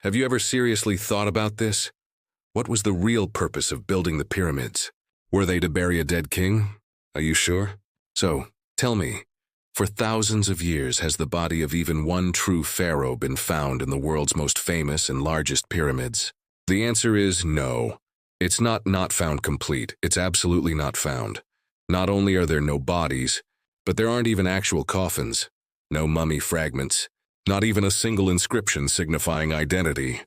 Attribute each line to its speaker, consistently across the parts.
Speaker 1: Have you ever seriously thought about this? What was the real purpose of building the pyramids? Were they to bury a dead king? Are you sure? So, tell me, for thousands of years has the body of even one true pharaoh been found in the world's most famous and largest pyramids? The answer is no. It's not found complete. It's absolutely not found. Not only are there no bodies, but there aren't even actual coffins, no mummy fragments, not even a single inscription signifying identity.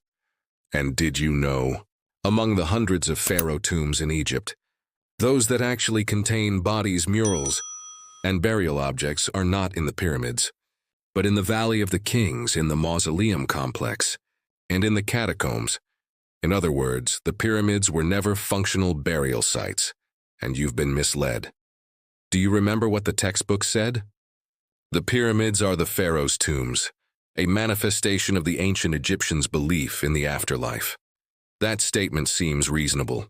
Speaker 1: And did you know? Among the hundreds of pharaoh tombs in Egypt, those that actually contain bodies, murals, and burial objects are not in the pyramids, but in the Valley of the Kings, in the mausoleum complex, and in the catacombs. In other words, the pyramids were never functional burial sites, and you've been misled. Do you remember what the textbook said? The pyramids are the pharaoh's tombs, a manifestation of the ancient Egyptians' belief in the afterlife. That statement seems reasonable,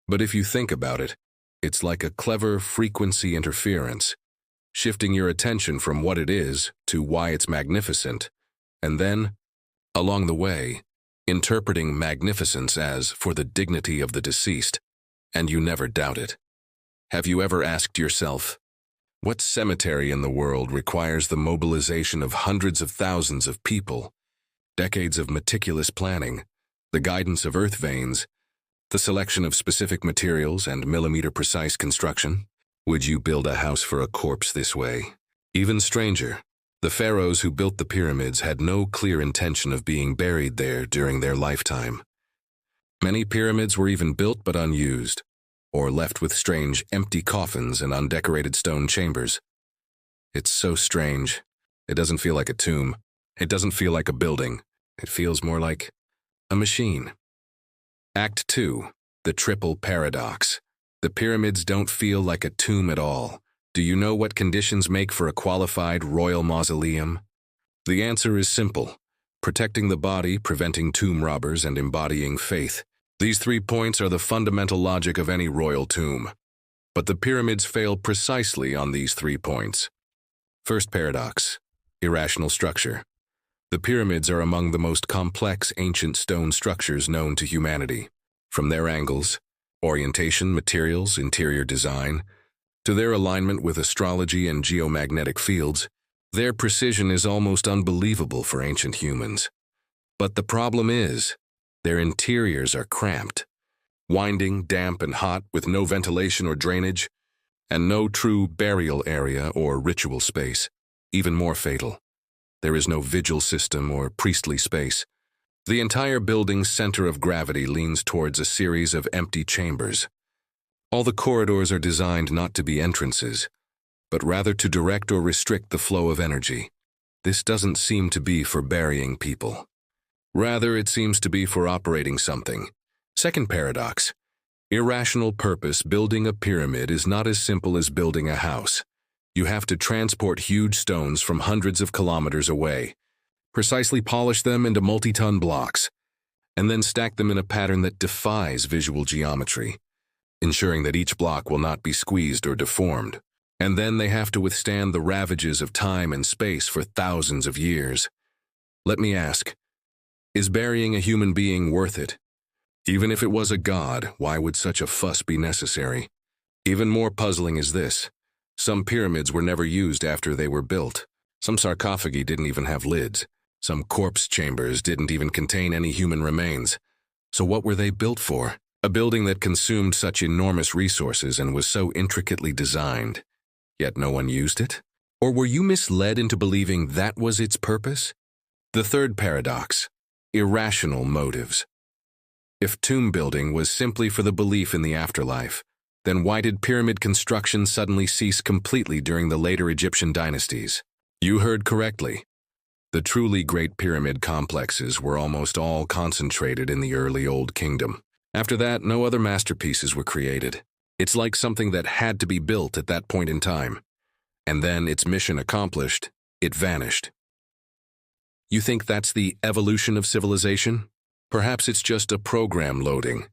Speaker 1: but if you think about it, it's like a clever frequency interference, shifting your attention from what it is to why it's magnificent, and then, along the way, interpreting magnificence as for the dignity of the deceased, and you never doubt it. Have you ever asked yourself, what cemetery in the world requires the mobilization of hundreds of thousands of people, decades of meticulous planning, the guidance of earth veins, the selection of specific materials and millimeter-precise construction? Would you build a house for a corpse this way? Even stranger, the pharaohs who built the pyramids had no clear intention of being buried there during their lifetime. Many pyramids were even built but unused, or left with strange empty coffins and undecorated stone chambers. It's so strange. It doesn't feel like a tomb. It doesn't feel like a building. It feels more like a machine. Act 2. The Triple Paradox. The pyramids don't feel like a tomb at all. Do you know what conditions make for a qualified royal mausoleum? The answer is simple: protecting the body, preventing tomb robbers, and embodying faith. These 3 points are the fundamental logic of any royal tomb. But the pyramids fail precisely on these 3 points. First paradox: irrational structure. The pyramids are among the most complex ancient stone structures known to humanity. From their angles, orientation, materials, interior design, to their alignment with astrology and geomagnetic fields, their precision is almost unbelievable for ancient humans. But the problem is, their interiors are cramped, winding, damp, and hot, with no ventilation or drainage, and no true burial area or ritual space. Even more fatal, there is no vigil system or priestly space. The entire building's center of gravity leans towards a series of empty chambers. All the corridors are designed not to be entrances, but rather to direct or restrict the flow of energy. This doesn't seem to be for burying people. Rather, it seems to be for operating something. Second paradox: irrational purpose. Building a pyramid is not as simple as building a house. You have to transport huge stones from hundreds of kilometers away, precisely polish them into multi-ton blocks, and then stack them in a pattern that defies visual geometry, ensuring that each block will not be squeezed or deformed. And then they have to withstand the ravages of time and space for thousands of years. Let me ask, is burying a human being worth it? Even if it was a god, why would such a fuss be necessary? Even more puzzling is this: some pyramids were never used after they were built. Some sarcophagi didn't even have lids. Some corpse chambers didn't even contain any human remains. So what were they built for? A building that consumed such enormous resources and was so intricately designed, yet no one used it? Or were you misled into believing that was its purpose? The third paradox: irrational motives. If tomb building was simply for the belief in the afterlife, then why did pyramid construction suddenly cease completely during the later Egyptian dynasties? You heard correctly. The truly great pyramid complexes were almost all concentrated in the early Old Kingdom. After that, no other masterpieces were created. It's like something that had to be built at that point in time. And then, its mission accomplished, it vanished. You think that's the evolution of civilization? Perhaps it's just a program loading.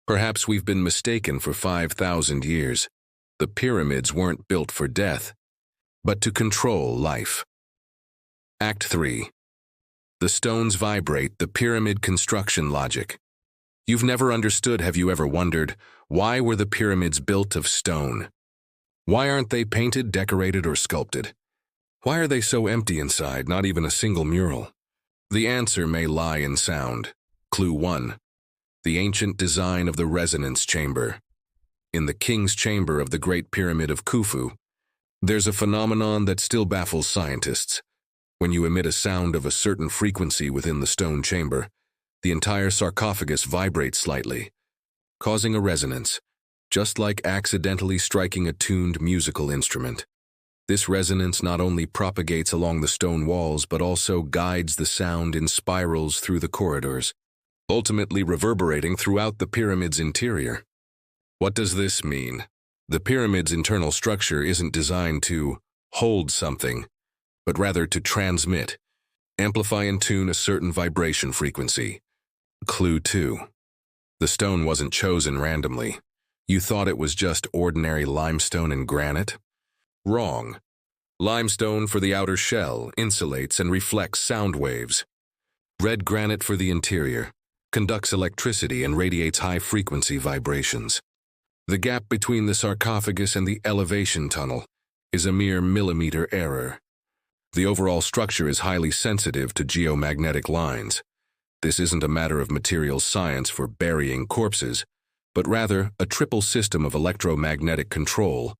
Speaker 1: Perhaps we've been mistaken for 5,000 years. The pyramids weren't built for death, but to control life. Act 3. The stones vibrate, the pyramid construction logic. You've never understood, have you ever wondered, why were the pyramids built of stone? Why aren't they painted, decorated, or sculpted? Why are they so empty inside, not even a single mural? The answer may lie in sound. Clue 1. The ancient design of the resonance chamber. In the king's chamber of the Great Pyramid of Khufu, there's a phenomenon that still baffles scientists. When you emit a sound of a certain frequency within the stone chamber, the entire sarcophagus vibrates slightly, causing a resonance, just like accidentally striking a tuned musical instrument. This resonance not only propagates along the stone walls but also guides the sound in spirals through the corridors, ultimately reverberating throughout the pyramid's interior. What does this mean? The pyramid's internal structure isn't designed to hold something, but rather to transmit, amplify and tune a certain vibration frequency. Clue 2. The stone wasn't chosen randomly. You thought it was just ordinary limestone and granite? Wrong. Limestone for the outer shell insulates and reflects sound waves. Red granite for the interior conducts electricity and radiates high-frequency vibrations. The gap between the sarcophagus and the elevation tunnel is a mere millimeter error. The overall structure is highly sensitive to geomagnetic lines. This isn't a matter of material science for burying corpses, but rather a triple system of electromagnetic control,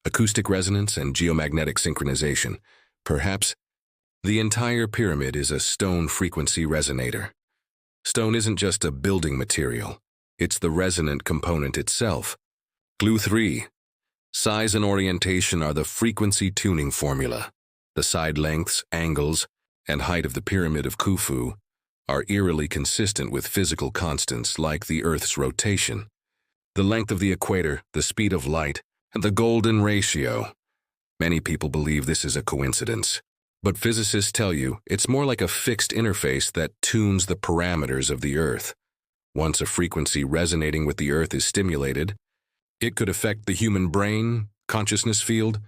Speaker 1: acoustic resonance, and geomagnetic synchronization. Perhaps the entire pyramid is a stone frequency resonator. Stone isn't just a building material, it's the resonant component itself. Clue 3. Size and orientation are the frequency tuning formula. The side lengths, angles, and height of the Pyramid of Khufu are eerily consistent with physical constants like the Earth's rotation. The length of the equator, the speed of light, and the golden ratio. Many people believe this is a coincidence, but physicists tell you it's more like a fixed interface that tunes the parameters of the Earth. Once a frequency resonating with the Earth is stimulated, it could affect the human brain, consciousness field,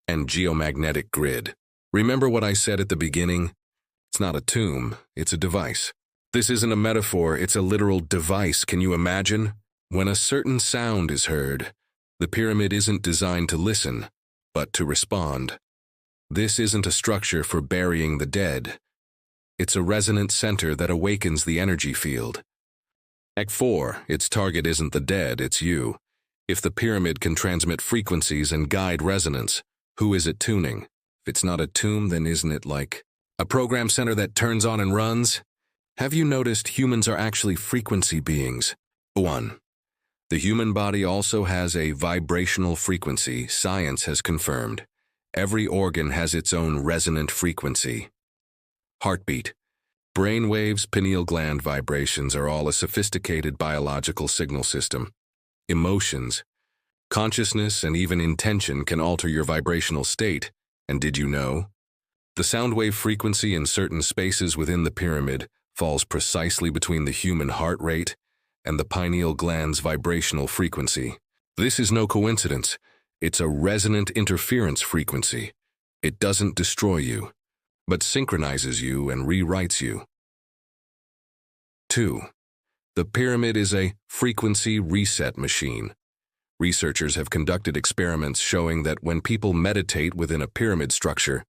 Speaker 1: and geomagnetic grid. Remember what I said at the beginning? It's not a tomb, it's a device. This isn't a metaphor, it's a literal device. Can you imagine? When a certain sound is heard, the pyramid isn't designed to listen, but to respond. This isn't a structure for burying the dead. It's a resonant center that awakens the energy field. Act 4, its target isn't the dead, it's you. If the pyramid can transmit frequencies and guide resonance, who is it tuning? If it's not a tomb, then isn't it like a program center that turns on and runs? Have you noticed humans are actually frequency beings? 1. The human body also has a vibrational frequency, science has confirmed. Every organ has its own resonant frequency. Heartbeat, brain waves, pineal gland vibrations are all a sophisticated biological signal system. Emotions, consciousness, and even intention can alter your vibrational state. And did you know? The sound wave frequency in certain spaces within the pyramid falls precisely between the human heart rate and the pineal gland's vibrational frequency. This is no coincidence. It's a resonant interference frequency. It doesn't destroy you, but synchronizes you and rewrites you. 2. The pyramid is a frequency reset machine. Researchers have conducted experiments showing that when people meditate within a pyramid structure,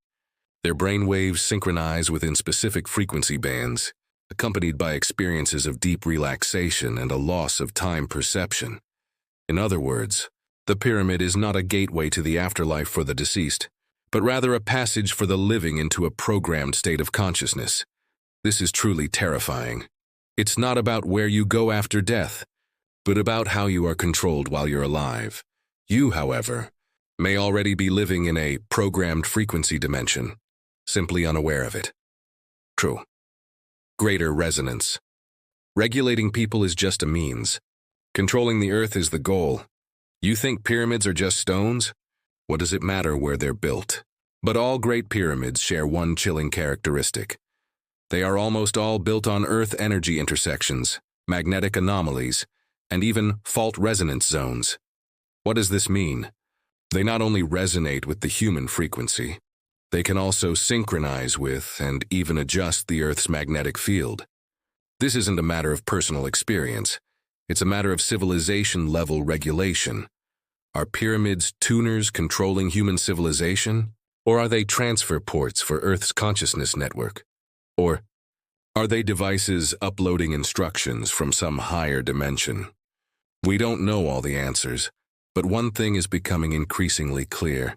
Speaker 1: their brain waves synchronize within specific frequency bands, accompanied by experiences of deep relaxation and a loss of time perception. In other words, the pyramid is not a gateway to the afterlife for the deceased, but rather a passage for the living into a programmed state of consciousness. This is truly terrifying. It's not about where you go after death, but about how you are controlled while you're alive. You, however, may already be living in a programmed frequency dimension, simply unaware of it. True. Greater resonance. Regulating people is just a means. Controlling the earth is the goal. You think pyramids are just stones? What does it matter where they're built? But all great pyramids share one chilling characteristic. They are almost all built on earth energy intersections, magnetic anomalies, and even fault resonance zones. What does this mean? They not only resonate with the human frequency, They can also synchronize with and even adjust the Earth's magnetic field. This isn't a matter of personal experience. It's a matter of civilization-level regulation. Are pyramids tuners controlling human civilization? Or are they transfer ports for Earth's consciousness network? Or are they devices uploading instructions from some higher dimension? We don't know all the answers, but one thing is becoming increasingly clear.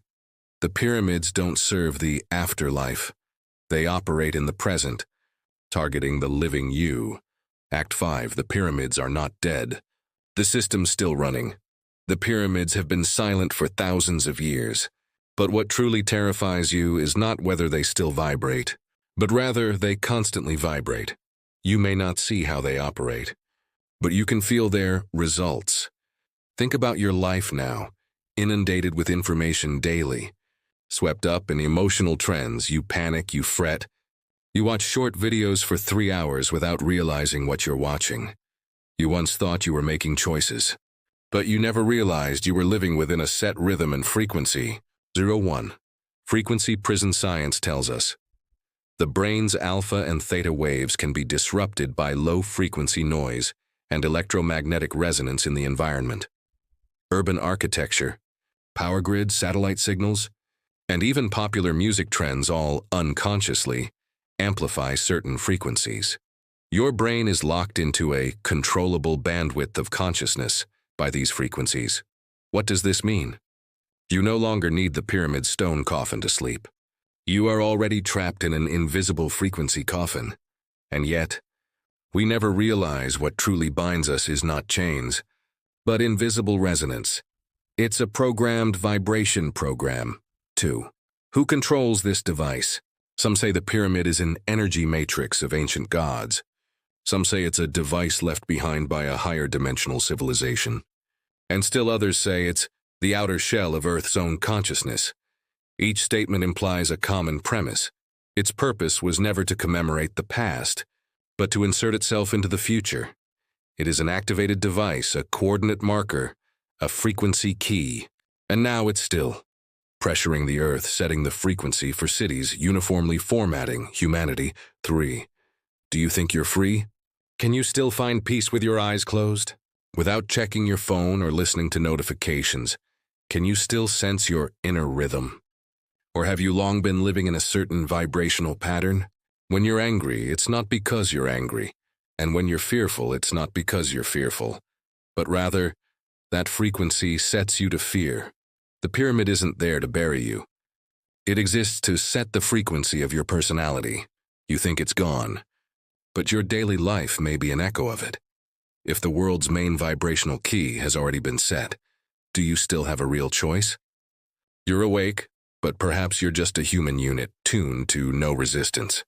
Speaker 1: The pyramids don't serve the afterlife. They operate in the present, targeting the living you. Act 5, the pyramids are not dead. The system's still running. The pyramids have been silent for thousands of years. But what truly terrifies you is not whether they still vibrate, but rather they constantly vibrate. You may not see how they operate, but you can feel their results. Think about your life now, inundated with information daily. Swept up in emotional trends, you panic, you fret. You watch short videos for 3 hours without realizing what you're watching. You once thought you were making choices, but you never realized you were living within a set rhythm and frequency. 01. Frequency prison science tells us. The brain's alpha and theta waves can be disrupted by low-frequency noise and electromagnetic resonance in the environment. Urban architecture, power grids, satellite signals, and even popular music trends all unconsciously amplify certain frequencies. Your brain is locked into a controllable bandwidth of consciousness by these frequencies. What does this mean? You no longer need the pyramid stone coffin to sleep. You are already trapped in an invisible frequency coffin. And yet, we never realize what truly binds us is not chains, but invisible resonance. It's a programmed vibration program. 2. Who controls this device? Some say the pyramid is an energy matrix of ancient gods. Some say it's a device left behind by a higher dimensional civilization. And still others say it's the outer shell of Earth's own consciousness. Each statement implies a common premise. Its purpose was never to commemorate the past, but to insert itself into the future. It is an activated device, a coordinate marker, a frequency key. And now it's still pressuring the Earth, setting the frequency for cities, uniformly formatting humanity. 3. Do you think you're free? Can you still find peace with your eyes closed? Without checking your phone or listening to notifications, can you still sense your inner rhythm? Or have you long been living in a certain vibrational pattern? When you're angry, it's not because you're angry. And when you're fearful, it's not because you're fearful. But rather, that frequency sets you to fear. The pyramid isn't there to bury you. It exists to set the frequency of your personality. You think it's gone, but your daily life may be an echo of it. If the world's main vibrational key has already been set, do you still have a real choice? You're awake, but perhaps you're just a human unit tuned to no resistance.